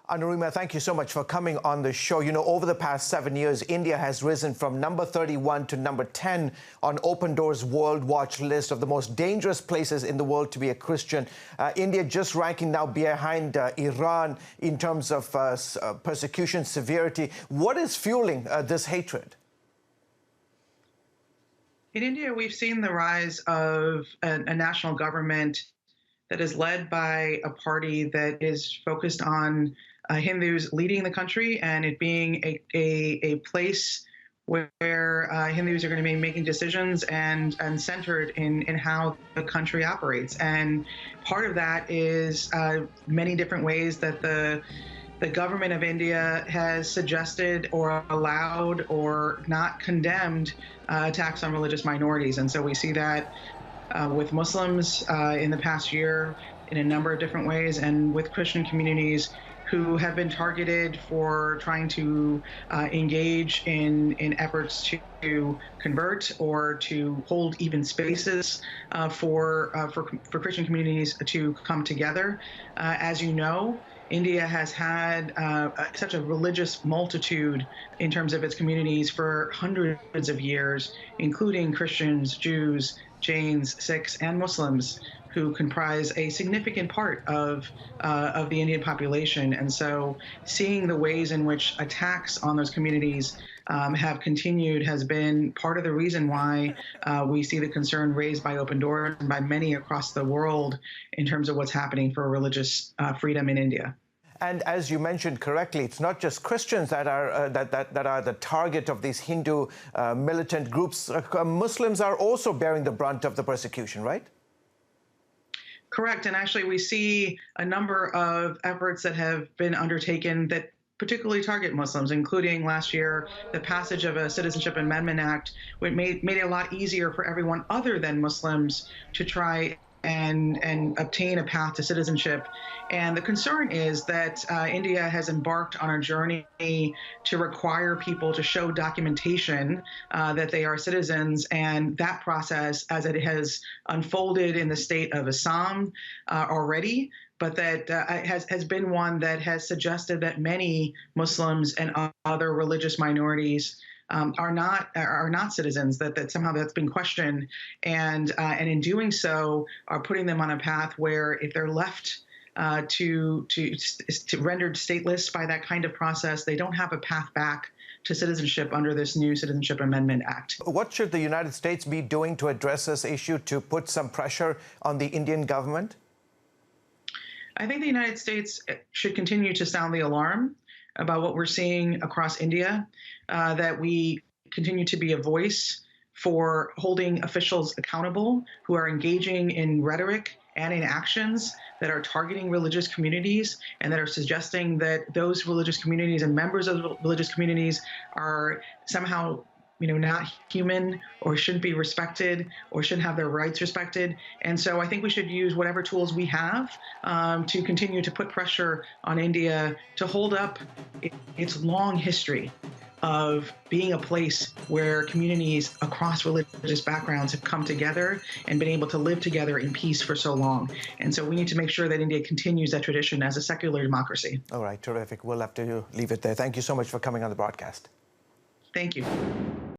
Anurima, thank you so much for coming on the show. You know, over the past 7 years, India has risen from number 31 to number 10 on Open Doors World Watch list of the most dangerous places in the world to be a Christian. India just ranking now behind Iran in terms of persecution severity. What is fueling this hatred? In India, we've seen the rise of a national government that is led by a party that is focused on Hindus leading the country and it being a place where Hindus are going to be making decisions and centered in how the country operates. And part of that is many different ways that the government of India has suggested or allowed or not condemned attacks on religious minorities. And so we see that with Muslims in the past year in a number of different ways, and with Christian communities who have been targeted for trying to engage in efforts to convert or to hold even spaces for Christian communities to come together. As you know, India has had such a religious multitude in terms of its communities for hundreds of years, including Christians, Jews, Jains, Sikhs, and Muslims, who comprise a significant part of the Indian population. And so seeing the ways in which attacks on those communities have continued has been part of the reason why we see the concern raised by Open Doors and by many across the world in terms of what's happening for religious freedom in India. And as you mentioned correctly, it's not just Christians that are the target of these Hindu militant groups. Muslims are also bearing the brunt of the persecution, right? Correct. And actually, we see a number of efforts that have been undertaken that particularly target Muslims, including last year, the passage of a Citizenship Amendment Act, which made it a lot easier for everyone other than Muslims to try and obtain a path to citizenship. And the concern is that India has embarked on a journey to require people to show documentation that they are citizens. And that process, as it has unfolded in the state of Assam already, but that has been one that has suggested that many Muslims and other religious minorities are not citizens, that somehow that's been questioned, and in doing so are putting them on a path where if they're left to rendered stateless by that kind of process, they don't have a path back to citizenship under this new Citizenship Amendment Act. What should the United States be doing to address this issue, to put some pressure on the Indian government? I think the United States should continue to sound the alarm about what we're seeing across India, that we continue to be a voice for holding officials accountable who are engaging in rhetoric and in actions that are targeting religious communities and that are suggesting that those religious communities and members of religious communities are somehow not human or shouldn't be respected or shouldn't have their rights respected. And so I think we should use whatever tools we have to continue to put pressure on India to hold up its long history of being a place where communities across religious backgrounds have come together and been able to live together in peace for so long. And so we need to make sure that India continues that tradition as a secular democracy. All right, terrific. We'll have to leave it there. Thank you so much for coming on the broadcast. Thank you.